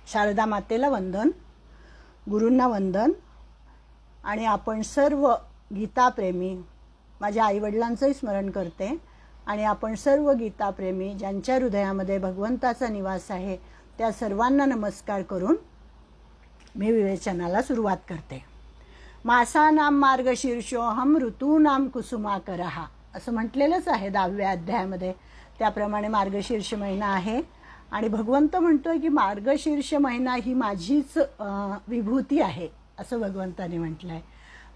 शारदा मातेला वंदन, गुरूंना वंदन आणि आपण सर्व गीताप्रेमी, माझ्या आईवडिलांचंही स्मरण करते आणि आपण सर्व गीताप्रेमी ज्यांच्या हृदयामध्ये भगवंताचा निवास आहे त्या सर्वांना नमस्कार करून मी विवेचनाला सुरुवात करते. मासानां मार्गशीर्षोऽहं ऋतूनां कुसुमाकरः असं म्हटलेलंच आहे 10व्या अध्यायामध्ये. त्याप्रमाणे मार्गशीर्ष महिना आहे आणि भगवंत म्हणतोय की मार्गशीर्ष महिना ही माझीच विभूती आहे असं भगवंताने म्हटलं आहे.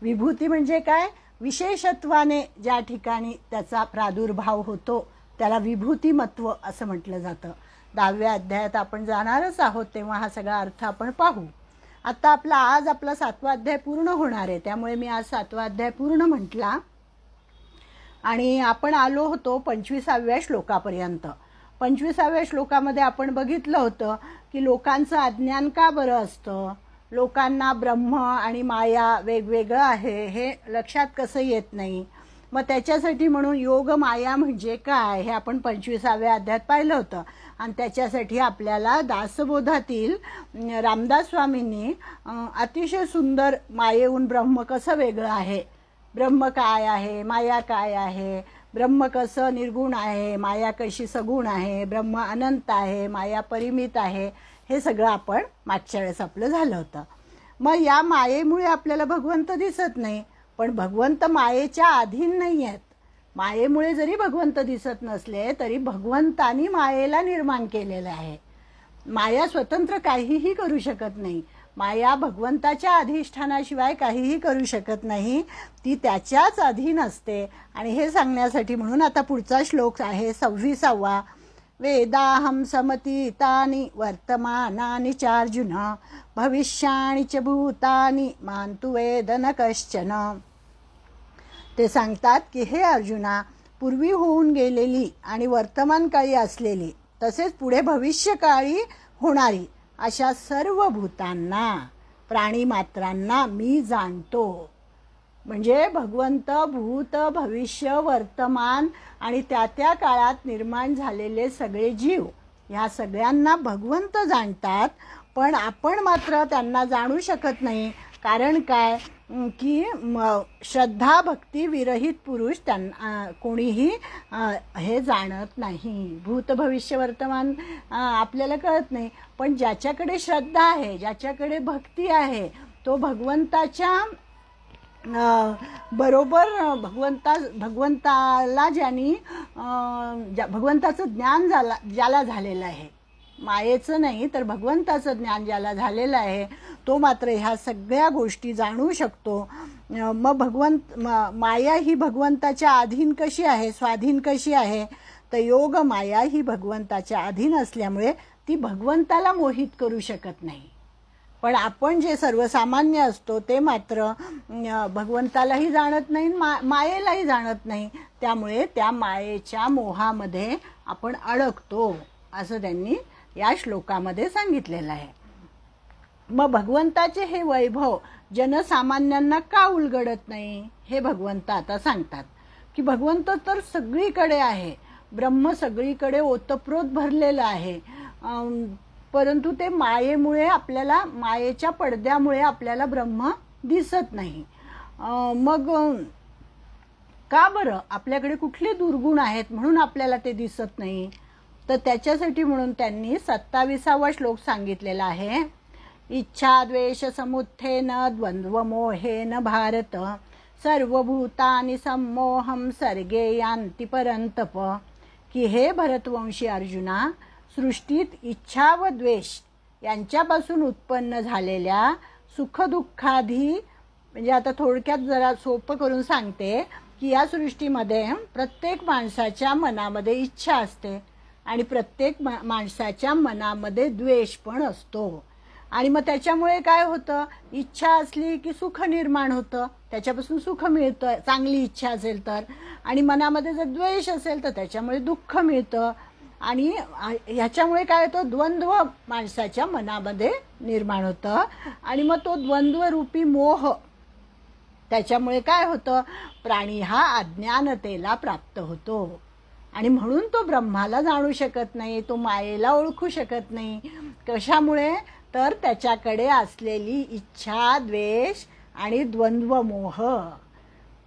विभूती म्हणजे काय? विशेषत्वाने ज्या ठिकाणी त्याचा प्रादुर्भाव होतो त्याला विभूतिमत्व असं म्हटलं जातं. 10व्या अध्यायात आपण जाणारच आहोत तेव्हा हा सगळा अर्थ आपण पाहू. आता आज आपला 7वा अध्याय पूर्ण होणार आहे, त्यामुळे मी आज 7वा अध्याय पूर्ण म्हटला आणि आपण आलो होतो 25व्या श्लोकापर्यंत. 25व्या श्लोकामध्ये आपण बघितलं होतं की लोकांचं अज्ञान का बरं असतं, लोकांना ब्रह्म आणि माया वेगवेगळं आहे हे लक्षात कसं येत नाही. मग त्याच्यासाठी म्हणून योग माया म्हणजे काय हे आपण 25व्या अध्यायात पाहिलं होतं आणि त्याच्यासाठी आपल्याला दासबोधातील रामदास स्वामींनी अतिशय सुंदर मायेहून ब्रह्म कसं वेगळं आहे, ब्रह्म काय आहे, माया काय आहे, ब्रह्म कसं निर्गुण आहे, माया कशी सगुण आहे, ब्रह्म अनंत आहे, माया परिमित आहे, हे सगळं आपण मागच्या वेळेस आपलं झालं होतं. मग या मायेमुळे आपल्याला भगवंत दिसत नाही, पण भगवंत मायेच्या अधीन नाही आहेत. मायेमुळे जरी भगवंत दिसत नसले तरी भगवंतानी मायेला निर्माण केलेलं आहे. माया स्वतंत्र काहीही करू शकत नाही. माया भगवंताच्या अधिष्ठानाशिवाय काहीही करू शकत नाही, ती त्याच्याच अधीन असते. आणि हे सांगण्यासाठी म्हणून आता पुढचा श्लोक आहे 26वा. वेदाहं समतीतानि वर्तमानानि चार्जुन भविष्याणि च भूतानि मां तु वेद न कश्चन. ते सांगतात की हे अर्जुना, पूर्वी होऊन गेलेली आणि वर्तमान काळी असलेली तसेच पुढे भविष्यकाळी होणारी अशा सर्व भूतांना, प्राणीमात्रांना मी जाणतो. म्हणजे भगवंत भूत, भविष्य, वर्तमान आणि त्या त्या काळात निर्माण झालेले सगळे जीव ह्या सगळ्यांना भगवंत जाणतात, पण आपण मात्र त्यांना जाणू शकत नाही. कारण काय की श्रद्धा भक्ती विरहित पुरुष त्यांना कोणीही हे जाणत नाही. भूत भविष्य वर्तमान आपल्याला कळत नाही, पण ज्याच्याकडे श्रद्धा आहे, ज्याच्याकडे भक्ती आहे, तो भगवंताच्या बरोबर भगवंताला ज्यांनी भगवंताचं ज्ञान ज्याला झालेलं आहे, मायेचं नाही तर भगवंताचं ज्ञान ज्याला झालेलं आहे तो मात्र ह्या सगळ्या गोष्टी जाणू शकतो. मग माया ही भगवंताच्या अधीन कशी आहे, स्वाधीन कशी आहे, तर योग माया ही भगवंताच्या अधीन असल्यामुळे ती भगवंताला मोहित करू शकत नाही. पण आपण जे सर्वसामान्य असतो ते मात्र भगवंतालाही जाणत नाही, मायेलाही जाणत नाही. त्यामुळे त्या मायेच्या मोहामध्ये आपण अडकतो असं त्यांनी या श्लोकामध्ये सांगितलेलं आहे. मग भगवंताचे हे वैभव जनसामान्यांना का उलगडत नाही हे भगवंत आता सांगतात की भगवंत तर सगळीकडे आहे, ब्रह्म सगळीकडे ओतप्रोत भरलेलं आहे, परंतु ते मायेमुळे आपल्याला, मायेच्या पडद्यामुळे आपल्याला ब्रह्म दिसत नाही. मग का बरं? आपल्याकडे कुठले दुर्गुण आहेत म्हणून आपल्याला ते दिसत नाही? तर त्याच्यासाठी म्हणून त्यांनी 27वा श्लोक सांगितलेला आहे. इच्छा द्वेष समुत्थेन द्वंद्व मोहेन भारत सर्वभूतानि सम्मोहं सर्गे यान्ति परंतप. की हे भरतवंशी अर्जुना, सृष्टीत इच्छा व द्वेष यांच्यापासून उत्पन्न झालेल्या सुखदुःखाधी, म्हणजे आता थोडक्यात जरा सोपं करून सांगते की या सृष्टीमध्ये प्रत्येक माणसाच्या मनामध्ये इच्छा असते आणि प्रत्येक माणसाच्या मनामध्ये द्वेष पण असतो. आणि मग त्याच्यामुळे काय होतं, इच्छा असली की सुख निर्माण होतं, त्याच्यापासून सुख मिळतं चांगली इच्छा असेल तर, आणि मनामध्ये जर द्वेष असेल तर त्याच्यामुळे दुःख मिळतं. आणि ह्याच्यामुळे काय होतं, द्वंद्व माणसाच्या मनामध्ये निर्माण होतं आणि मग तो द्वंद्वरूपी मोह, त्याच्यामुळे काय होतं, प्राणी हा अज्ञानतेला प्राप्त होतो आणि म्हणून तो ब्रह्माला जाणू शकत नाही, तो मायेला ओळखू शकत नाही. कशामुळे? तर त्याच्याकडे असलेली इच्छा, द्वेष आणि द्वंद्व मोह.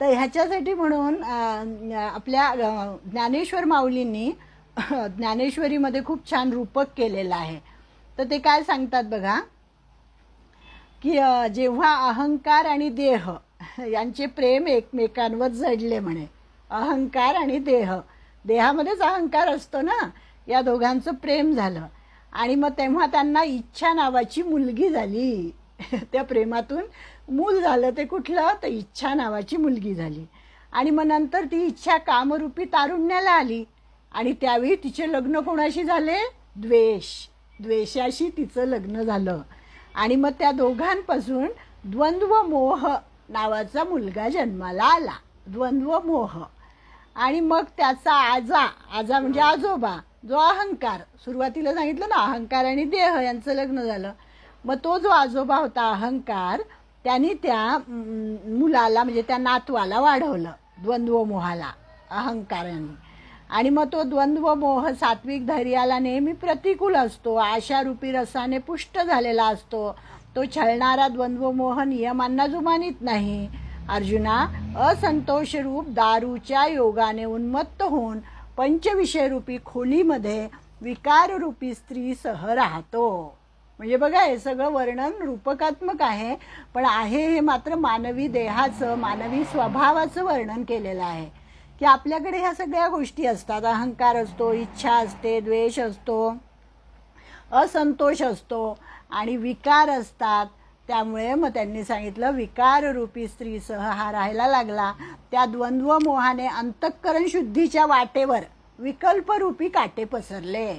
तर ह्याच्यासाठी म्हणून आपल्या ज्ञानेश्वर माऊलींनी ज्ञानेश्वरीमध्ये खूप छान रूपक केलेलं आहे. तर ते काय सांगतात बघा, की जेव्हा अहंकार आणि देह यांचे प्रेम एकमेकांवर जडले म्हणे. अहंकार आणि देहामध्येच अहंकार असतो ना, या दोघांचं प्रेम झालं आणि मग तेव्हा त्यांना इच्छा नावाची मुलगी झाली. त्या प्रेमातून मूल झालं. ते कुठलं? तर इच्छा नावाची मुलगी झाली. आणि मग नंतर ती इच्छा कामरूपी तारुण्याला आली आणि त्यावेळी तिचे लग्न कोणाशी झाले? द्वेषाशी तिचं लग्न झालं. आणि मग त्या दोघांपासून द्वंद्व मोह नावाचा मुलगा जन्माला आला. द्वंद्व मोह. आणि मग त्याचा आजा म्हणजे आजोबा, जो अहंकार, सुरुवातीला सांगितलं ना अहंकार आणि देह यांचं लग्न झालं. मग तो जो आजोबा होता अहंकार, त्यांनी त्या मुलाला म्हणजे त्या नातवाला वाढवलं द्वंद्व मोहाला अहंकाराने. आणि मग तो द्वंद्व मोह सात्विक धैर्याला नेहमी प्रतिकूल असतो, आशारूपी रसाने पुष्ट झालेला असतो. तो छळणारा द्वंद्व मोह नियमांना जुमानीत नाही. अर्जुना, असंतोषरूप दारूच्या योगाने उन्मत्त होऊन पंचविषयरूपी खोलीमध्ये विकाररूपी स्त्रीसह राहतो. म्हणजे बघा, हे सगळं वर्णन रूपकात्मक आहे, पण आहे हे मात्र मानवी देहाचं, मानवी स्वभावाचं वर्णन केलेलं आहे. की आपल्याकडे ह्या सगळ्या गोष्टी असतात. अहंकार असतो, इच्छा असते, द्वेष असतो, असंतोष असतो आणि विकार असतात. त्यामुळे मग त्यांनी सांगितलं विकाररूपी स्त्रीसह हा राहायला लागला. त्या द्वंद्व मोहाने अंतःकरण शुद्धीच्या वाटेवर विकल्परूपी काटे पसरले.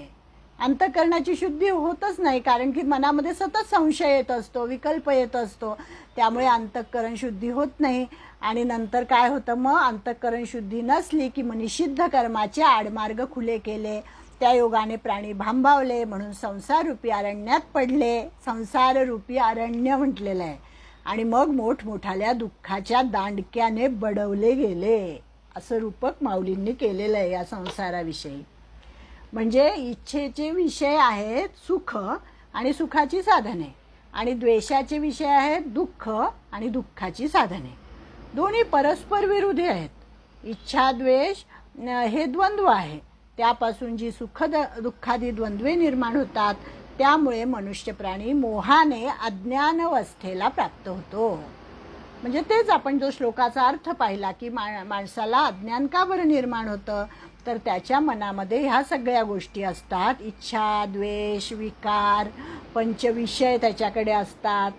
अंतःकरणाची शुद्धी होतच नाही, कारण की मनामध्ये सतत संशय येत असतो, विकल्प येत असतो. त्यामुळे अंतःकरण शुद्धी होत नाही. आणि नंतर काय होतं, मग अंतःकरण शुद्धी नसली की मग निषिद्ध कर्माचे आडमार्ग खुले केले. त्या योगाने प्राणी भांबावले, म्हणून संसाररूपी अरण्यात पडले. संसाररूपी अरण्य म्हटलेलं आहे. आणि मग मोठमोठाल्या दुःखाच्या दांडक्याने बडवले गेले. असं रूपक माऊलींनी केलेलं आहे या संसाराविषयी. म्हणजे इच्छेचे विषय आहेत सुख आणि सुखाची साधने, आणि द्वेषाचे विषय आहेत दुःख आणि दुःखाची साधने. दोन्ही परस्पर विरोधी आहेत. इच्छा द्वेष हे द्वंद्व आहे. त्यापासून जी दुःखादी द्वंद्वे निर्माण होतात, त्यामुळे मनुष्य प्राणी मोहाने अज्ञानावस्थेला प्राप्त होतो. म्हणजे तेच आपण जो श्लोकाचा अर्थ पाहिला की माणसाला अज्ञान का बरं निर्माण होतं, तर त्याच्या मनामध्ये ह्या सगळ्या गोष्टी असतात. इच्छा, द्वेष, विकार, पंचविषय त्याच्याकडे असतात.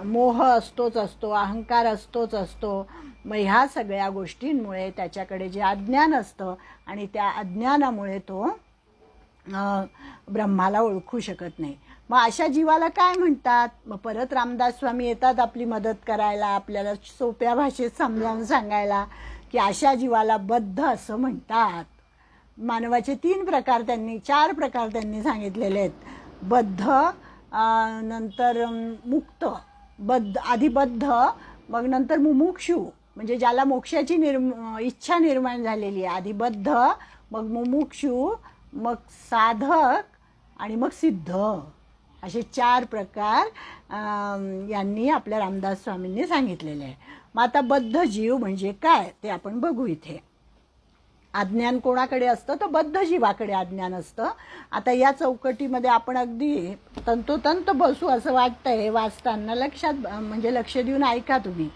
मोह असतोच असतो, अहंकार असतोच असतो. मग ह्या सगळ्या गोष्टींमुळे त्याच्याकडे जे अज्ञान असतं आणि त्या अज्ञानामुळे तो ब्रह्माला ओळखू शकत नाही. मग अशा जीवाला काय म्हणतात? मग परत रामदास स्वामी येतात आपली मदत करायला, आपल्याला सोप्या भाषेत समजावून सांगायला की अशा जीवाला बद्ध असं म्हणतात. मानवाचे 4 प्रकार त्यांनी सांगितलेले आहेत. बद्ध, नंतर मुक्त, आधी बद्ध, मग नंतर मुमुक्षू, म्हणजे ज्याला मोक्षाची इच्छा निर्माण झालेली आहे. आधी बद्ध, मग मुमुक्षू, मग साधक आणि मग सिद्ध. असे 4 प्रकार यांनी आपल्या रामदास स्वामींनी सांगितलेले आहे. मग आता बद्ध जीव म्हणजे काय ते आपण बघू इथे. अज्ञान कोणाकडे असतं? तर बद्ध जीवाकडे अज्ञान असतं. आता या चौकटीमध्ये आपण अगदी तंतोतंत बसू असं वाटतंय वाचताना. लक्ष देऊन ऐका तुम्ही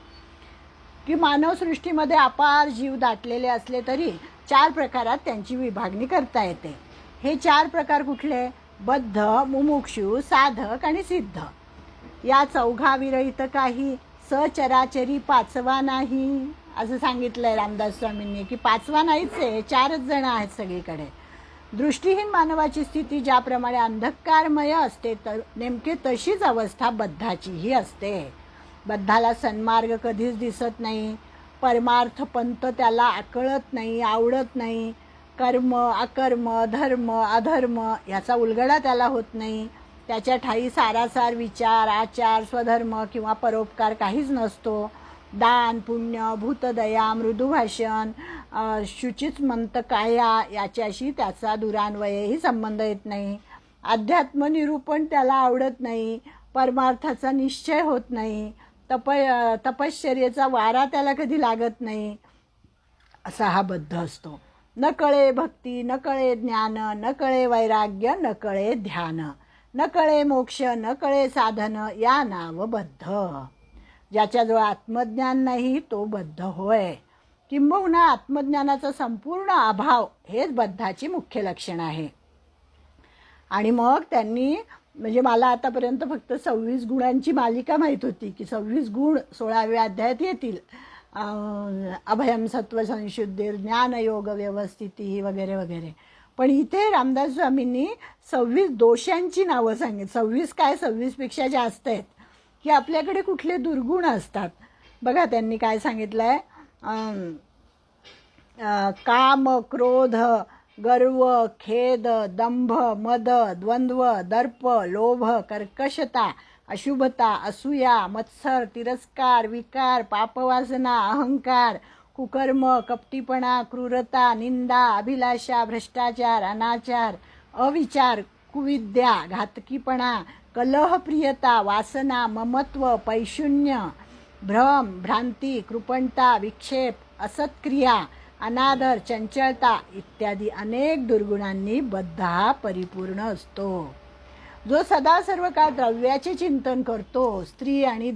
की मानवसृष्टीमध्ये अपार जीव दाटलेले असले तरी 4 प्रकारात त्यांची विभागणी करता येते. हे 4 प्रकार कुठले? बद्ध, मुमुक्षू, साधक आणि सिद्ध. या चौघाविरहित काही सचराचरी 5वा नाही असं सांगितलंय रामदास स्वामींनी, की 5वा नाहीच आहे, 4च जण आहेत सगळीकडे. दृष्टीहीन मानवाची स्थिती ज्याप्रमाणे अंधकारमय असते, तर नेमके तशीच अवस्था बद्धाचीही असते. बद्धाला सन्मार्ग कधीच दिसत नाही. परमार्थ पंथ त्याला कळत नाही, आवडत नाही. कर्म, अकर्म, धर्म, अधर्म याचा उलगडा त्याला होत नाही. त्याच्या ठायी सारासार विचार, आचार, स्वधर्म किंवा परोपकार काहीच नसतो. दान, पुण्य, भूतदया, मृदुभाषण, शुचित मंत काया याच्याशी त्याचा दुरान्वयही संबंध येत नाही. अध्यात्मनिरूपण त्याला आवडत नाही, परमार्थाचा निश्चय होत नाही, तपश्चर्येचा वारा त्याला कधी लागत नाही, असा हा बद्ध असतो. न कळे भक्ती, न कळे ज्ञान, न कळे वैराग्य, न कळे ध्यान, न कळे मोक्ष, न कळे साधन, या नाव बद्ध. ज्याच्याजवळ आत्मज्ञान नाही तो बद्ध होय. किंबहुना आत्मज्ञानाचा संपूर्ण अभाव हेच बद्धाची मुख्य लक्षण आहे. आणि मग त्यांनी म्हणजे मला आतापर्यंत फक्त 26 गुणांची मालिका माहीत होती की 26 गुण 16व्या अध्यायात येतील. अभयम सत्व संशुद्धीर, ज्ञानयोग व्यवस्थिती वगैरे वगैरे. पण इथे रामदास स्वामींनी 26 दोषांची नावं सांगितली. 26 काय, 26पेक्षा जास्त आहेत की आपल्याकडे कुठले दुर्गुण असतात. बघा त्यांनी काय सांगितलं आहे. काम, क्रोध, गर्व, खेद, दंभ, मद, द्वंद्व, दर्प, लोभ, कर्कशता, अशुभता, असूया, मत्सर, तिरस्कार, विकार, पापवासना, अहंकार, कुकर्म, कपटीपणा, क्रूरता, निंदा, अभिलाषा, भ्रष्टाचार, अनाचार, अविचार, कुविद्या, घातकीपणा, कलहप्रियता, वासना, ममत्व, पैशून्य, भ्रम, भ्रांती, कृपणता, विक्षेप, असत्क्रिया, अनादर, चंचलता इत्यादी अनेक दुर्गुणांनी बद्ध हा परिपूर्ण असतो. जो सदा सर्व काळ द्रव्याचे चिंतन करतो, स्त्री आणि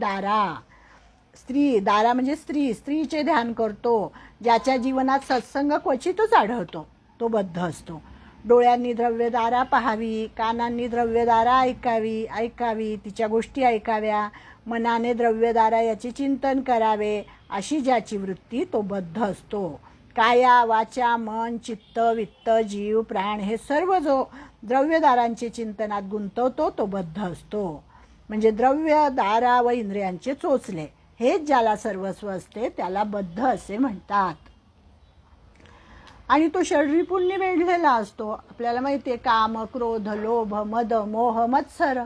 दारा म्हणजे स्त्रीचे ध्यान करतो, ज्याच्या जीवनात सत्संग क्वचितच आढळतो तो बद्ध असतो. डोळ्यांनी द्रव्यदारा पाहावी, कानांनी द्रव्यदारा ऐकावी, तिच्या गोष्टी ऐकाव्या, मनाने द्रव्यदारा याचे चिंतन करावे, अशी ज्याची वृत्ती तो बद्ध असतो. काया, वाचा, मन, चित्त, वित्त, जीव, प्राण हे सर्व जो द्रव्यदारांचे चिंतनात गुंतवतो तो बद्ध असतो. म्हणजे द्रव्य, दारा व इंद्रियांचे चोचले हेच ज्याला सर्वस्व असते त्याला बद्ध असे म्हणतात. आणि तो षड्रिपूंनी वेढलेला असतो. आपल्याला माहिती आहे काम, क्रोध, लोभ, मद, मोह, मत्सर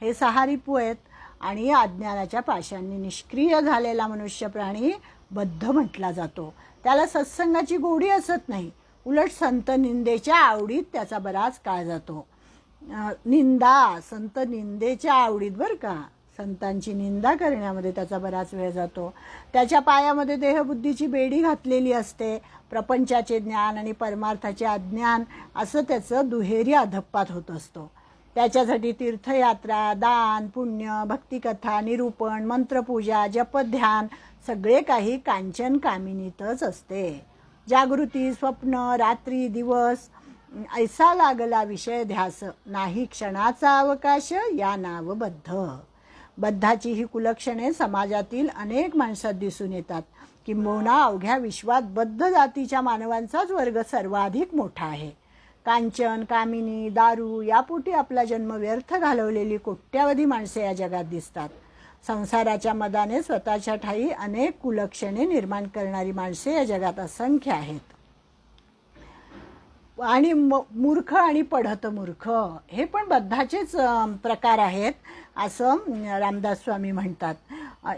हे 6 रिपू आहेत. आणि अज्ञानाच्या पाशांनी निष्क्रिय झालेला मनुष्य प्राणी बद्ध म्हटला जातो. त्याला सत्संगाची गोडी असत नाही, उलट संत निंदेच्या आवडीत त्याचा बराच काळ जातो. संत निंदेच्या आवडीत बरं का, संतांची निंदा करण्यामध्ये त्याचा बराच वेळ जातो. त्याच्या पायामध्ये देहबुद्धीची बेडी घातलेली असते. प्रपंचाचे ज्ञान आणि परमार्थाचे अज्ञान असं त्याचं दुहेरी अधप्पात होत असतो. त्याच्यासाठी तीर्थयात्रा, दान, पुण्य, भक्तिकथा, निरूपण, मंत्रपूजा, जपध्यान सगळे काही कांचन कामिनीतच असते. जागृती, स्वप्न, रात्री, दिवस ऐसा लागला विषय ध्यास, नाही क्षणाचा अवकाश, या नाव बद्ध. बद्धाची ही कुलक्षणे समाजातील अनेक माणसात दिसून येतात. किंबहुना अवघ्या विश्वात बद्ध जातीच्या मानवांचाच वर्ग सर्वाधिक मोठा आहे. कांचन, कामिनी, दारू यापोटी आपला जन्म व्यर्थ घालवलेली कोट्यावधी माणसे या जगात दिसतात. संसाराच्या मदाने स्वतःच्या ठाई अनेक कुलक्षणे निर्माण करणारी माणसे या जगात असंख्य आहेत. आणि मूर्ख आणि पढत मूर्ख हे पण बद्धाचेच प्रकार आहेत असं रामदास स्वामी म्हणतात.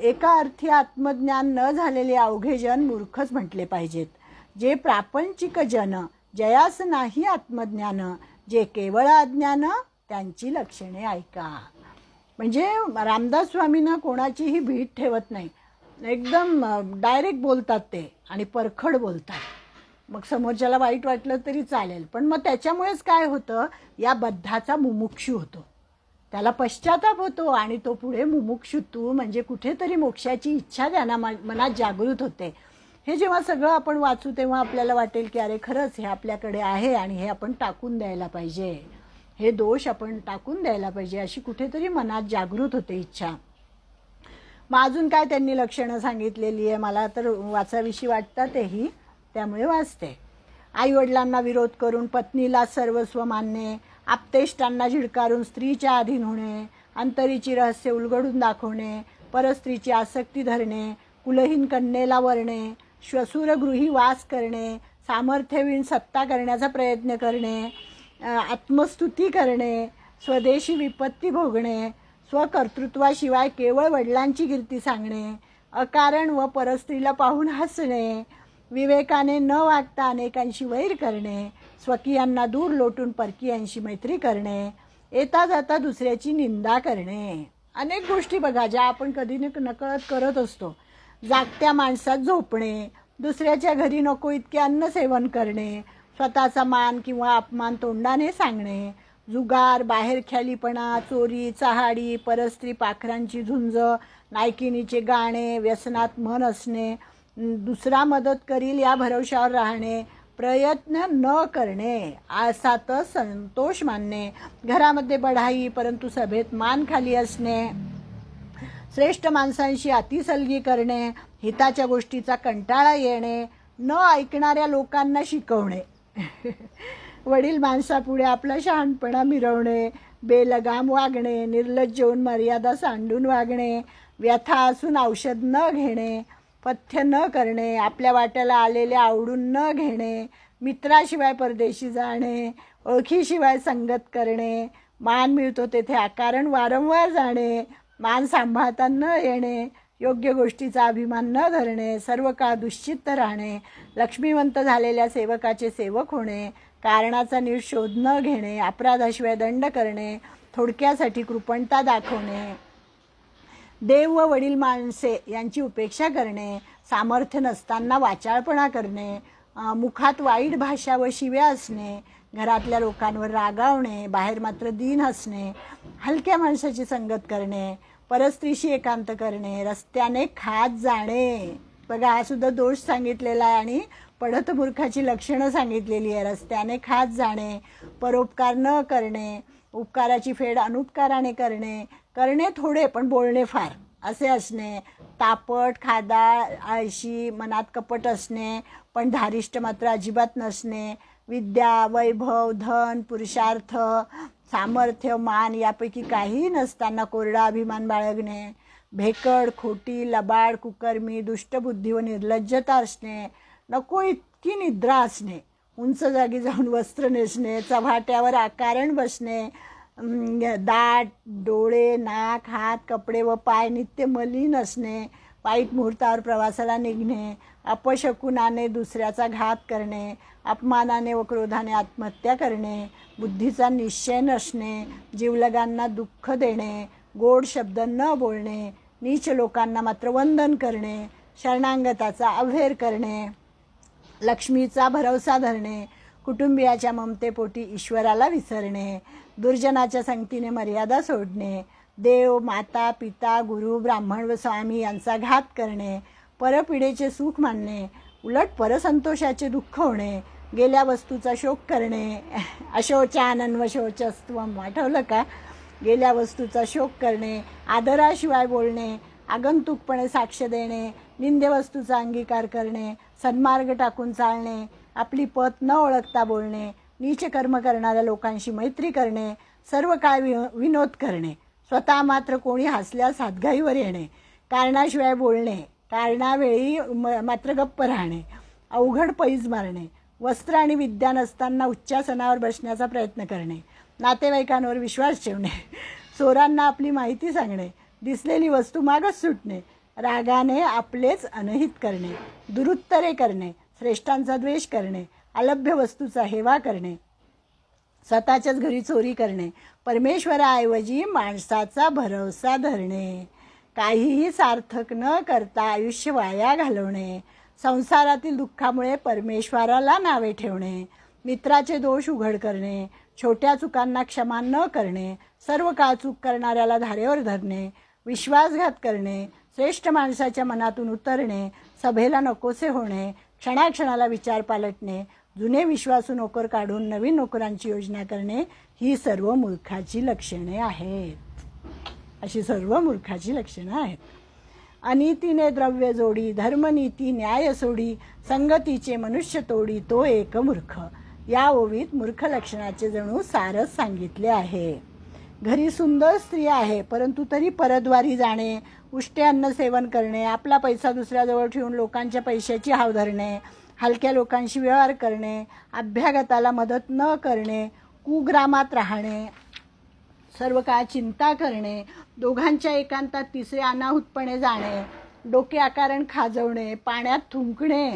एका अर्थी आत्मज्ञान न झालेले अवघे जन मूर्खच म्हटले पाहिजेत. जे प्रापंचिक जन जयास नाही आत्मज्ञान, जे केवळ अज्ञान त्यांची लक्षणे ऐका. म्हणजे रामदास स्वामींना कोणाचीही भीत ठेवत नाही, एकदम डायरेक्ट बोलतात ते आणि परखड बोलतात. मग समोरच्याला वाईट वाटलं तरी चालेल, पण मग त्याच्यामुळेच काय होतं, या बद्धाचा मुमुक्षू होतो, त्याला पश्चाताप होतो आणि तो पुढे मुमुक्षुत्व म्हणजे कुठेतरी मोक्षाची इच्छा त्यांना मनात जागृत होते. हे जेव्हा सगळं आपण वाचू तेव्हा आपल्याला वाटेल की अरे खरंच हे आपल्याकडे आहे आणि हे आपण टाकून द्यायला पाहिजे, हे दोष आपण टाकून द्यायला पाहिजे, अशी कुठेतरी मनात जागृत होते इच्छा. मग अजून काय त्यांनी लक्षणं सांगितलेली आहे, मला तर वाचाविषयी वाटतात तेही, त्यामुळे वाचते. आईवडिलांना विरोध करून पत्नीला सर्वस्व मानणे, आप्तेष्टांना झिडकारून स्त्रीच्या अधीन होणे, अंतरीची रहस्य उलगडून दाखवणे, परस्त्रीची आसक्ती धरणे, कुलहीन कन्येला वरणे, श्वशुरगृही वास करणे, सामर्थ्यवीण सत्ता करण्याचा प्रयत्न करणे, आत्मस्तुती करणे, स्वदेशी विपत्ती भोगणे, स्वकर्तृत्वाशिवाय केवळ वडिलांची कीर्ती सांगणे, अकारण व परस्त्रीला पाहून हसणे, विवेकाने न वागता अनेकांशी वैर करणे, स्वकीयांना दूर लोटून परकीयांशी मैत्री करणे, येता जाता दुसऱ्याची निंदा करणे. अनेक गोष्टी बघा ज्या आपण कधी नकळत करत असतो. जागत्या माणसात झोपणे, दुसऱ्याच्या घरी नको इतके अन्न सेवन करणे, स्वतःचा मान किंवा अपमान तोंडाने सांगणे, जुगार, बाहेरख्यालीपणा, चोरी, चहाडी, परस्त्री पाखरांची झुंज, नायकिनीचे गाणे, व्यसनात मन असणे, दुसरा मदत करील या भरवशावर राहणे, प्रयत्न न करणे, आळसातच संतोष मानणे, घरामध्ये बढाई परंतु सभेत मान खाली असणे, श्रेष्ठ माणसांशी अतिसलगी करणे, हिताच्या गोष्टीचा कंटाळा येणे, न ऐकणाऱ्या लोकांना शिकवणे, वडील माणसापुढे आपला शहाणपणा मिरवणे, बेलगाम वागणे, निर्लज्ज होऊन मर्यादा सांडून वागणे, व्यथा असून औषध न घेणे, पथ्य न करणे, आपल्या वाट्याला आलेले आवडून न घेणे, मित्राशिवाय परदेशी जाणे, ओळखीशिवाय संगत करणे, मान मिळतो तेथे अकारण वारंवार जाणे, मान सांभाळता न येणे, योग्य गोष्टीचा अभिमान न धरणे, सर्व काळ दुश्चित्त राहणे, लक्ष्मीवंत झालेल्या सेवकाचे सेवक होणे, कारणाचा नीट शोध न घेणे, अपराधाशिवाय दंड करणे, थोडक्यासाठी कृपणता दाखवणे, देव व वडील माणसे यांची उपेक्षा करणे, सामर्थ्य नसताना वाचाळपणा करणे, मुखात वाईट भाषा व शिव्या असणे, घरातल्या लोकांवर रागावणे, बाहेर मात्र दीन हसणे, हलक्या माणसाची संगत करणे, परस्त्रीशी एकांत करणे, रस्त्याने खात जाणे. बघा हा सुद्धा दोष सांगितलेला आहे आणि पढत मूर्खाची लक्षणं सांगितलेली आहे. रस्त्याने खात जाणे, परोपकार न करणे, उपकाराची फेड अनुपकाराने करणे, करणे थोडे पण बोलणे फार असे असणे, तापट, खादाळ, आळशी, मनात कपट असणे पण धारिष्ट मात्र अजिबात नसणे, विद्या, वैभव, धन, पुरुषार्थ, सामर्थ्य, मान यापैकी काहीही नसताना कोरडा अभिमान बाळगणे, भेकड, खोटी, लबाड, कुकर्मी, दुष्टबुद्धी व निर्लज्जता असणे, नको इतकी निद्रा असणे, उंच जागी जाऊन वस्त्र नेसणे, चव्हाट्यावर आकारण बसणे, दाट, डोळे, नाक, हात, कपडे व पाय नित्य मलिन असणे, वाईट मुहूर्तावर प्रवासाला निघणे, अपशकुनाने दुसऱ्याचा घात करणे, अपमानाने व क्रोधाने आत्महत्या करणे, बुद्धीचा निश्चय नसणे, जीवलगांना दुःख देणे, गोड शब्द न बोलणे, नीच लोकांना मात्र वंदन करणे, शरणांगताचा अव्हेर करणे, लक्ष्मीचा भरवसा धरणे, कुटुंबियाच्या ममतेपोटी ईश्वराला विसरणे, दुर्जनाच्या संगतीने मर्यादा सोडणे, देव, माता, पिता, गुरु, ब्राह्मण व स्वामी यांचा घात करणे, परपिढेचे सुख मानणे, उलट परसंतोषाचे दुःख होणे, गेल्या वस्तूचा शोक करणे, अशोचानन व शोचस्त्वम आठवलं का? गेल्या वस्तूचा शोक करणे, आदराशिवाय बोलणे, आगंतुकपणे साक्ष देणे, निंद्य वस्तूचा अंगीकार करणे, सन्मार्ग टाकून चालणे, आपली पत न ओळखता बोलणे, नीच कर्म करणाऱ्या लोकांशी मैत्री करणे, सर्व काळ विनोद करणे, स्वतः मात्र कोणी हसल्यास हातघाईवर येणे, कारणाशिवाय बोलणे, कारणावेळी मात्र गप्प राहणे, अवघड पैज मारणे, वस्त्र आणि विद्या नसताना उच्चासनावर बसण्याचा प्रयत्न करणे, नातेवाईकांवर विश्वास ठेवणे, चोरांना आपली माहिती सांगणे, दिसलेली वस्तू मागच सुटणे, रागाने आपलेच अनहित करणे, दुरुत्तरे करणे, श्रेष्ठांचा द्वेष करणे, अलभ्य वस्तूचा हेवा करणे, स्वतःच्याच घरी चोरी करणे, परमेश्वराऐवजी माणसाचा भरवसा धरणे, काहीही सार्थक न करता आयुष्य वाया घालवणे, संसारातील दुःखामुळे परमेश्वराला नावे ठेवणे, मित्राचे दोष उघड करणे, छोट्या चुकांना क्षमा न करणे, सर्व काळ चूक करणाऱ्याला धारेवर धरणे, विश्वासघात करणे, श्रेष्ठ माणसाच्या मनातून उतरणे, सभेला नकोसे होणे, क्षणाक्षणाला विचार पालटणे, जुने विश्वासू नोकर काढून नवीन नोकरांची योजना करणे, ही सर्व मूर्खाची लक्षणे आहेत. अशी सर्व मूर्खाची लक्षणं आहेत. अनितीने द्रव्य जोडी, धर्मनीती न्याय सोडी, संगतीचे मनुष्य तोडी, तो एक मूर्ख. या ओवीत मूर्ख लक्षणाचे जणू सारच सांगितले आहे. घरी सुंदर स्त्री आहे परंतु तरी परद्वारी जाणे, उष्टे अन्न सेवन करणे, आपला पैसा दुसऱ्याजवळ ठेवून लोकांच्या पैशाची हाव धरणे, हलक्या लोकांशी व्यवहार करणे, अभ्यागताला मदत न करणे, कुग्रामात राहणे, सर्व काळ चिंता करणे, दोघांच्या एकांतात तिसरे अनाहूतपणे जाणे, डोके आकारण खाजवणे, पाण्यात थुंकणे,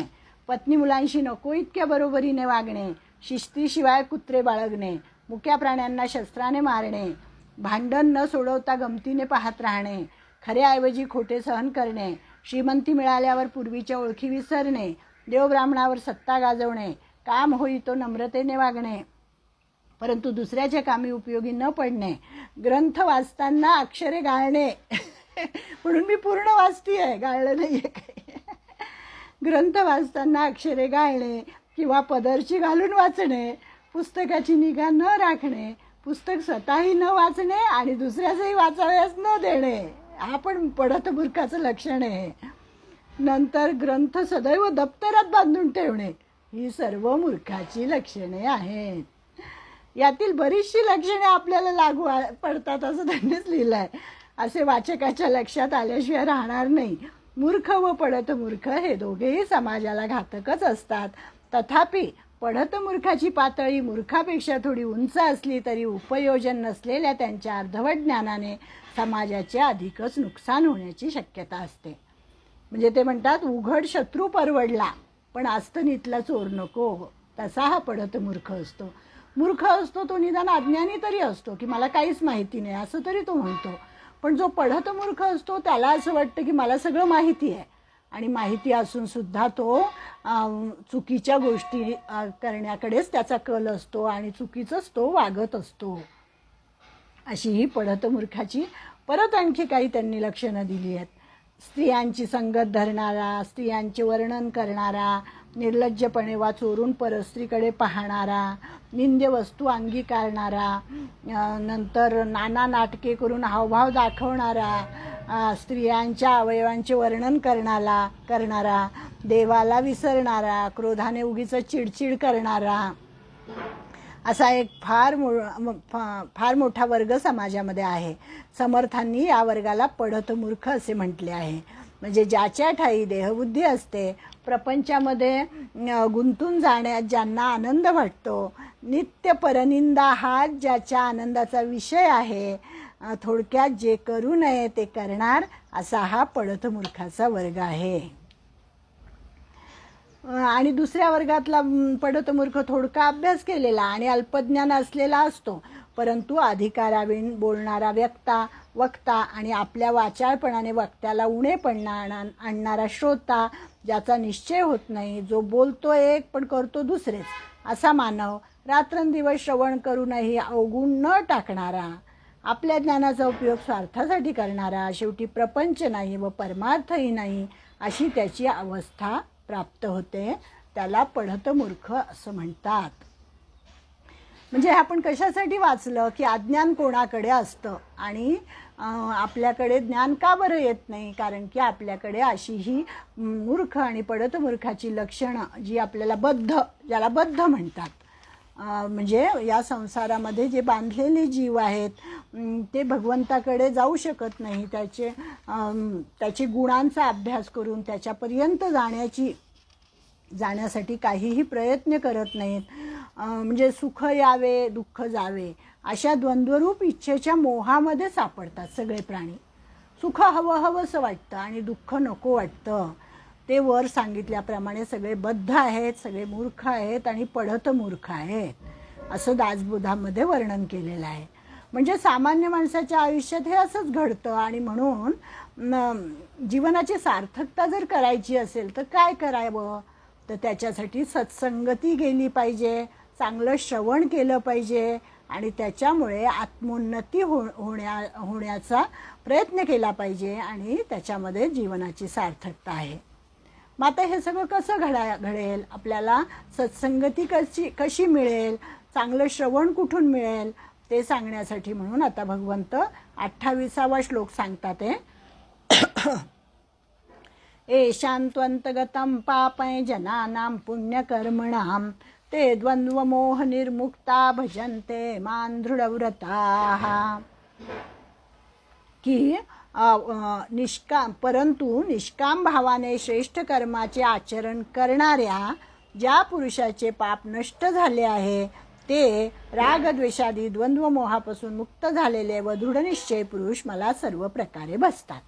पत्नी मुलांशी नको इतक्या बरोबरीने वागणे, शिस्तीशिवाय कुत्रे बाळगणे, मुक्या प्राण्यांना शस्त्राने मारणे, भांडण न सोडवता गमतीने पाहत राहणे, खऱ्याऐवजी खोटे सहन करणे, श्रीमंती मिळाल्यावर पूर्वीच्या ओळखी विसरणे, देवब्राह्मणावर सत्ता गाजवणे, काम होई तो नम्रतेने वागणे, परंतु दुसऱ्याच्या कामी उपयोगी न पडणे, ग्रंथ वाचताना अक्षरे गाळणे म्हणून मी पूर्ण वाचती आहे, गाळलं नाही आहे काही. ग्रंथ वाचताना अक्षरे गाळणे किंवा पदरची घालून वाचणे, पुस्तकाची निगा न राखणे, पुस्तक स्वतःही न वाचणे आणि दुसऱ्याचंही वाचावयास न देणे, हा पण पढत मूर्खाचं लक्षण आहे. नंतर ग्रंथ सदैव दप्तरात बांधून ठेवणे, ही सर्व मूर्खाची लक्षणे आहेत. यातील बरीचशी लक्षणे आपल्याला लागू पडतात असं त्यांनीच लिहिलं आहे. असे वाचकाच्या लक्षात आल्याशिवाय राहणार नाही. मूर्ख व पढत मूर्ख हे दोघेही समाजाला घातकच असतात. तथापि पढत मूर्खाची पातळी मूर्खापेक्षा थोडी उंच असली तरी उपयोजन नसलेल्या त्यांच्या अर्धवट ज्ञानाने समाजाचे अधिकच नुकसान होण्याची शक्यता असते. म्हणजे ते म्हणतात, उघड शत्रू परवडला पण आस्तनीतला चोर नको, तसा हा पढत मूर्ख असतो. मूर्ख असतो तो निदान अज्ञानी तरी असतो की मला काहीच माहिती नाही असं तरी तो म्हणतो. पण जो पढत मूर्ख असतो त्याला असं वाटतं की मला सगळं माहिती आहे, आणि माहिती असून सुद्धा तो चुकीच्या गोष्टी करण्याकडेच त्याचा कल असतो आणि चुकीचंच तो वागत असतो. अशी ही पढत मूर्खाची परत आणखी काही त्यांनी लक्षणं दिली आहेत. स्त्रियांची संगत धरणारा, स्त्रियांचे वर्णन करणारा, निर्लज्जपणे वा चोरून परस्त्रीकडे पाहणारा, निंद्य वस्तू अंगीकारणारा, नंतर नाना नाटके करून हावभाव दाखवणारा, स्त्रियांच्या अवयवांचे वर्णन करणारा, देवाला विसरणारा, क्रोधाने उगीच चिडचिड करणारा, असा एक फार मोठा वर्ग समाजामध्ये आहे. समर्थांनी या वर्गाला पढत मूर्ख असे म्हटले आहे. म्हणजे ज्याच्या ठायी देहबुद्धी असते, प्रपंचामध्ये गुंतून जाण्यात ज्यांना आनंद वाटतो, नित्य परनिंदा हा ज्याच्या आनंदाचा विषय आहे, थोडक्यात जे करू नये ते करणार, असा हा पढत मूर्खाचा वर्ग आहे. आणि दुसऱ्या वर्गातला पढत मूर्ख थोडका अभ्यास केलेला आणि अल्पज्ञान असलेला असतो, परंतु अधिकाराविण बोलणारा वक्ता आणि आपल्या वाचाळपणाने वक्त्याला उणेपणा आणणारा श्रोता, ज्याचा निश्चय होत नाही, जो बोलतो एक पण करतो दुसरेच, असा मानव, रात्रंदिवस श्रवण करूनही अवगुण न टाकणारा, आपल्या ज्ञानाचा उपयोग स्वार्थासाठी करणारा, शेवटी प्रपंच नाही व परमार्थही नाही अशी त्याची अवस्था प्राप्त होते, त्याला पढत मूर्ख असं म्हणतात. म्हणजे आपण कशासाठी वाचलं की अज्ञान कोणाकडे असतं आणि आपल्याकडे ज्ञान का बरं येत नाही, कारण की आपल्याकडे अशी ही मूर्ख आणि पढत मूर्खाची लक्षणं जी आपल्याला ज्याला बद्ध म्हणतात, म्हणजे या संसारामध्ये जे बांधलेले जीव आहेत ते भगवंताकडे जाऊ शकत नाही, त्याचे गुणांचा अभ्यास करून त्याच्यापर्यंत जाण्यासाठी काहीही प्रयत्न करत नाहीत. म्हणजे सुख यावे दुःख जावे अशा द्वंद्वरूप इच्छेच्या मोहामध्ये सापडतात सगळे प्राणी. सुख हवंसं वाटतं आणि दुःख नको वाटतं. ते वर सांगितल्याप्रमाणे सगळे बद्ध आहेत, सगळे मूर्ख आहेत आणि पढत मूर्ख आहेत असं दासबोधामध्ये वर्णन केलेलं आहे. म्हणजे सामान्य माणसाच्या आयुष्यात हे असंच घडतं. आणि म्हणून जीवनाची सार्थकता जर करायची असेल तर काय करावं, तर त्याच्यासाठी सत्संगती गेली पाहिजे, चांगलं श्रवण केलं पाहिजे आणि त्याच्यामुळे आत्मोन्नती होण्याचा प्रयत्न केला पाहिजे आणि त्याच्यामध्ये जीवनाची सार्थकता आहे. मग आता हे सगळं कसं घडेल, आपल्याला सत्संगती कशी मिळेल, चांगलं श्रवण कुठून मिळेल ते सांगण्यासाठी म्हणून आता भगवंत 28वा श्लोक सांगतात. एशांत्वंतगतं पापै जनानां पुण्यकर्मणां ते द्वंद्वमोह निर्मुक्ता भजन्ते मां दृढव्रताः. की परंतु निष्काम भावाने श्रेष्ठ कर्माचे आचरण करणाऱ्या ज्या पुरुषाचे पाप नष्ट झाले आहे ते रागद्वेषादी द्वंद्वमोहापासून मुक्त झालेले व दृढनिश्चय पुरुष मला सर्व प्रकारे भजतात.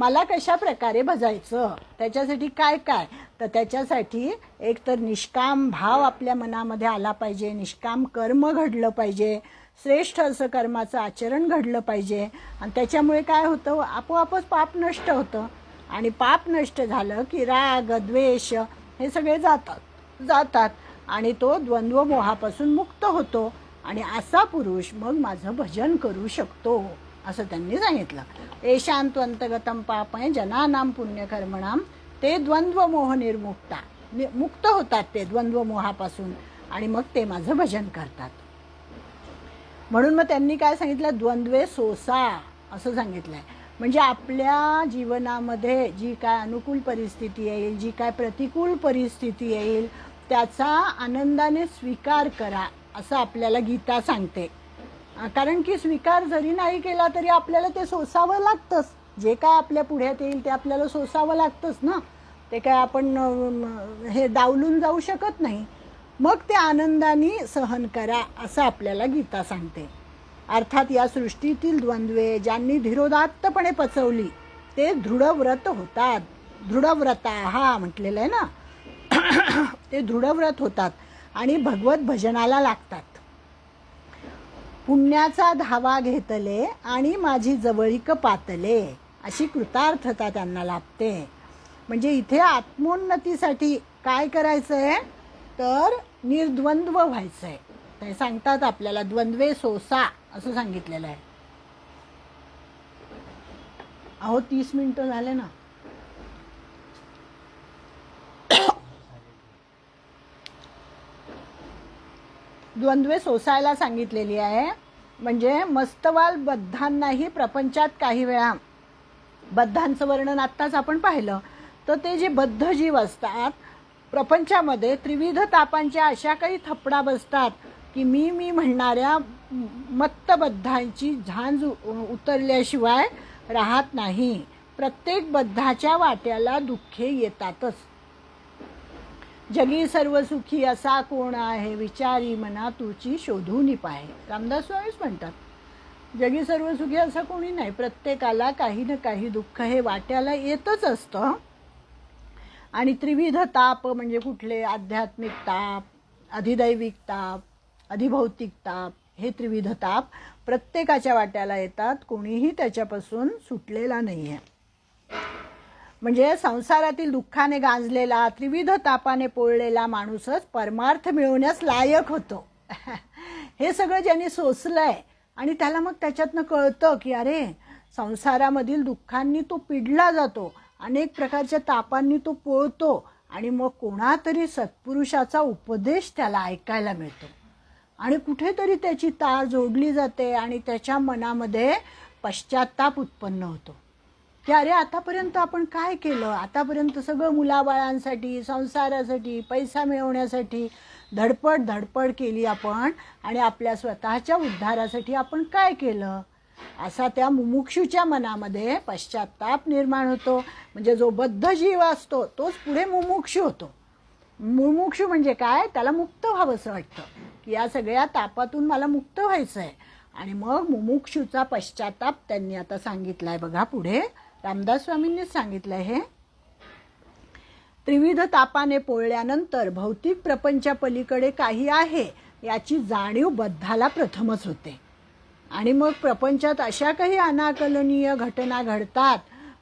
मला कशा प्रकारे भजायचं, त्याच्यासाठी काय काय, तर त्याच्यासाठी एक तर निष्काम भाव आपल्या मनामध्ये आला पाहिजे, निष्काम कर्म घडलं पाहिजे, श्रेष्ठ असं कर्माचं आचरण घडलं पाहिजे. आणि त्याच्यामुळे काय होतं, आपोआपच पाप नष्ट होतं. आणि पाप नष्ट झालं की राग द्वेष हे सगळे जातात आणि तो द्वंद्व मोहापासून मुक्त होतो. आणि असा पुरुष मग माझं भजन करू शकतो असं त्यांनी सांगितलं. एशांत्वंतगतम पापय जनानाम पुण्यकर्मणाम ते द्वंद्व मोह निर्मुक्ता, मुक्त होतात ते द्वंद्व मोहापासून आणि मग ते माझं भजन करतात. म्हणून मग त्यांनी काय सांगितलं, द्वंद्वे सोसा असं सांगितलंय. म्हणजे आपल्या जीवनामध्ये जी काय अनुकूल परिस्थिती येईल, जी काय प्रतिकूल परिस्थिती येईल, त्याचा आनंदाने स्वीकार करा असं आपल्याला गीता सांगते. कारण की स्वीकार जरी नाही केला तरी आपल्याला ते सोसावं लागतंच. जे काय आपल्या पुढ्यात येईल ते आपल्याला सोसावं लागतंच ना. ते काय आपण हे डावलून जाऊ शकत नाही. मग ते आनंदाने सहन करा असं आपल्याला गीता सांगते. अर्थात या सृष्टीतील द्वंद्वे ज्यांनी धीरोदात्तपणे पचवली ते दृढव्रत होतात. दृढव्रता हा म्हटलेलं आहे ना, ते दृढव्रत होतात आणि भगवत भजनाला लागतात. पुण्याचा धावा घेतले आणि माझी जवळीक पातले अशी कृतार्थता त्यांना लाभते. म्हणजे इथे आत्मोन्नतीसाठी काय करायचं आहे, तर निर्द्वंद्व व्हायचं आहे. ते सांगतात आपल्याला द्वंद्वे सोसा असं सांगितलेलं आहे. अहो 30 मिनिटं झाले ना. द्वंद्वे सोसायला सांगितलेली आहे. म्हणजे मस्तवाल बद्धांनाही प्रपंचात काही वेळा, बद्धांचं वर्णन आत्ताच आपण पाहिलं, तर ते जे बद्ध जीव असतात प्रपंचामध्ये त्रिविध तापांच्या अशा काही थपडा बसतात की मी म्हणणाऱ्या मत्तबद्धांची झांज उतरल्याशिवाय राहत नाही. प्रत्येक बद्धाच्या वाट्याला दुःखे येतातच. जगी सर्व सुखी असा कोण आहे, विचारी मना तुची शोधून पाहे. रामदास स्वामीच म्हणतात, जगी सर्व सुखी असं कोणी नाही. प्रत्येकाला काही ना काही दुःख हे वाट्याला येतच असतं. आणि त्रिविध ताप म्हणजे कुठले, आध्यात्मिक ताप, अधिदैविक ताप, अधिभौतिक ताप, हे त्रिविध ताप प्रत्येकाच्या वाट्याला येतात. कोणीही त्याच्यापासून सुटलेला नाही आहे. म्हणजे संसारातील दुःखाने गांजलेला, त्रिविध तापाने पोळलेला माणूसच परमार्थ मिळवण्यास लायक होतो. हे सगळं ज्यांनी सोसलंय आणि त्याला मग त्याच्यातनं कळतं की अरे संसारामधील दुःखांनी तो पिडला जातो, अनेक प्रकारच्या तापांनी तो पोळतो आणि मग कोणातरी सत्पुरुषाचा उपदेश त्याला ऐकायला मिळतो आणि कुठेतरी त्याची तार जोडली जाते आणि त्याच्या मनामध्ये पश्चात्ताप उत्पन्न होतो की अरे आतापर्यंत आपण काय केलं, आतापर्यंत सगळं मुलाबाळांसाठी, संसारासाठी, पैसा मिळवण्यासाठी धडपड केली आपण आणि आपल्या स्वतःच्या उद्धारासाठी आपण काय केलं, असा त्या मुमुक्षूच्या मनामध्ये पश्चात्ताप निर्माण होतो. म्हणजे जो बद्ध जीव असतो तोच पुढे मुमुक्षू होतो. मुमुक्षू म्हणजे काय, त्याला मुक्त व्हावंसं वाटतं की या सगळ्या तापातून मला मुक्त व्हायचं आहे. आणि मग मुमुक्षूचा पश्चात्ताप त्यांनी आता सांगितलाय बघा पुढे, रामदास स्वामींनीच सांगितलंय हे. त्रिविध तापाने पोळल्यानंतर भौतिक प्रपंचा पलीकडे काही आहे याची जाणीव बद्धाला प्रथमच होते. आणि मग प्रपंचात अशा काही अनाकलनीय घटना घडतात,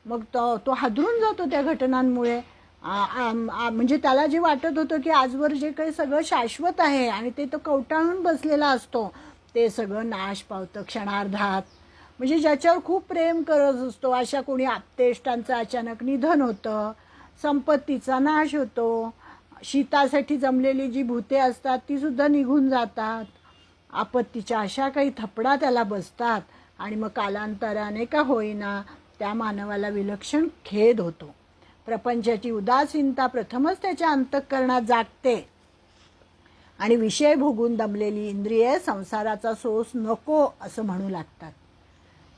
मग तो हादरून जातो त्या घटनांमुळे. म्हणजे त्याला जे वाटत होतं की आजवर जे काही सगळं शाश्वत आहे आणि ते तो कवटाळून बसलेला असतो ते सगळं नाश पावतं क्षणार्धात. म्हणजे ज्याच्यावर खूप प्रेम करत असतो अशा कोणी आप्तेष्टांचं अचानक निधन होतं, संपत्तीचा नाश होतो, शीतासाठी जमलेली जी भूते असतात ती सुद्धा निघून जातात, आपत्तीच्या अशा काही थपडा त्याला बसतात आणि मग कालांतराने का होईना त्या मानवाला विलक्षण खेद होतो. प्रपंचाची उदासीनता प्रथमच त्याच्या अंतःकरणात जागते आणि विषय भोगून दमलेली इंद्रिये संसाराचा सोस नको असं म्हणू लागतात.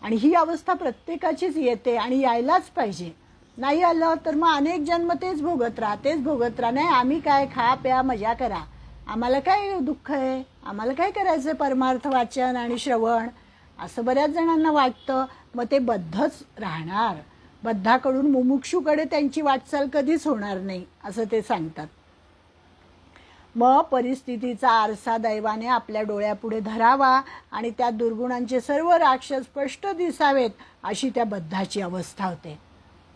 आणि ही अवस्था प्रत्येकाचीच येते आणि यायलाच पाहिजे. नाही आलं तर मग अनेक जन्म तेच भोगत राहा. नाही आम्ही काय, खा प्या मजा करा, आम्हाला काय दुःख आहे, आम्हाला काय करायचं परमार्थ वाचन आणि श्रवण, असं बऱ्याच जणांना वाटतं. मग ते बद्धच राहणार. बद्धाकडून मुमुक्षूकडे त्यांची वाटचाल कधीच होणार नाही असं ते सांगतात. मग परिस्थितीचा आरसा दैवाने आपल्या डोळ्यापुढे धरावा आणि त्या दुर्गुणांचे सर्व राक्षस स्पष्ट दिसावेत अशी त्या बद्धाची अवस्था होते.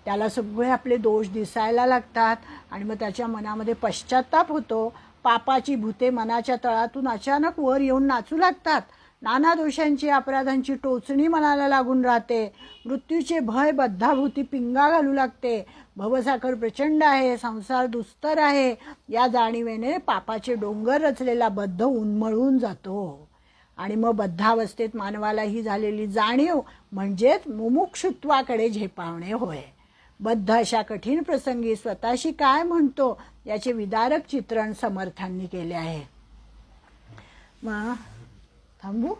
त्याला सगळे आपले दोष दिसायला लागतात आणि मग त्याच्या मनामध्ये पश्चाताप होतो. पापाची भूते मनाच्या तळातून अचानक वर येऊन नाचू लागतात. नाना दोषांची अपराधांची टोचणी मनाला लागून राहते. मृत्यूचे भय बद्धाभूती पिंगा घालू लागते. भवसाखर प्रचंड आहे, संसार दुस्तर आहे या जाणीवेने पापाचे डोंगर रचलेला बद्ध उन्मळून जातो. आणि मग बद्धावस्थेत मानवाला ही झालेली जाणीव म्हणजेच मुमुक्षुत्वाकडे झेपावणे होय. बद्ध अशा कठीण प्रसंगी स्वतःशी काय म्हणतो याचे विदारक चित्रण समर्थांनी केले आहे. मग थांबू.